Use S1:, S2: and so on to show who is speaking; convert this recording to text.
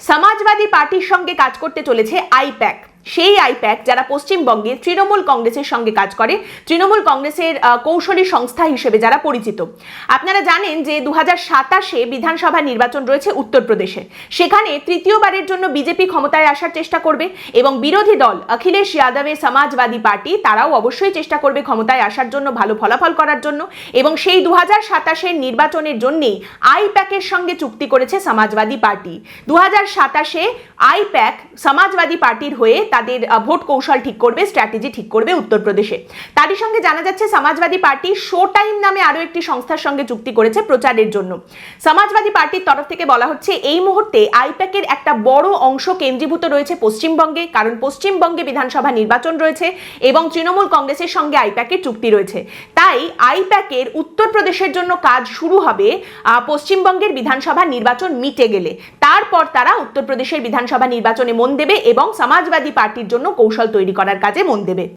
S1: সমাজবাদী পার্টির সঙ্গে কাজ করতে চলেছে আইপ্যাক। সেই আইপ্যাক যারা পশ্চিমবঙ্গে তৃণমূল কংগ্রেসের সঙ্গে কাজ করে, তৃণমূল কংগ্রেসের কৌশলী সংস্থা হিসেবে যারা পরিচিত। আপনারা জানেন যে 2027-এ বিধানসভা নির্বাচন রয়েছে উত্তরপ্রদেশে। সেখানে তৃতীয়বারের জন্য বিজেপি ক্ষমতায় আসার চেষ্টা করবে এবং বিরোধী দল অখিলেশ যাদবের সমাজবাদী পার্টি তারাও অবশ্যই চেষ্টা করবে ক্ষমতায় আসার জন্য, ভালো ফলাফল করার জন্য। এবং সেই 2027-এর নির্বাচনের জন্যেই আইপ্যাকের সঙ্গে চুক্তি করেছে সমাজবাদী পার্টি। 2027-এ আইপ্যাক সমাজবাদী পার্টির হয়ে তাদের ভোট কৌশল ঠিক করবে, স্ট্র্যাটেজি ঠিক করবে উত্তরপ্রদেশে। তারই সঙ্গে জানা যাচ্ছে সমাজবাদী পার্টি শো টাইম নামে আরো একটি সংস্থার সঙ্গে চুক্তি করেছে প্রচারের জন্য। সমাজবাদী পার্টির তরফ থেকে বলা হচ্ছে এই মুহূর্তে আইপ্যাকের একটা বড় অংশ কেন্দ্রীভূত রয়েছে পশ্চিমবঙ্গে, কারণ পশ্চিমবঙ্গে বিধানসভা নির্বাচন রয়েছে এবং তৃণমূল কংগ্রেসের সঙ্গে আইপ্যাকের চুক্তি রয়েছে। তাই আইপ্যাকের উত্তরপ্রদেশের জন্য কাজ শুরু হবে পশ্চিমবঙ্গের বিধানসভা নির্বাচন মিটে গেলে। তারপর তারা উত্তরপ্রদেশের বিধানসভা নির্বাচনে মন দেবে এবং সমাজবাদী পার্টির জন্য কৌশল তৈরি করার কাজে মন দেবে।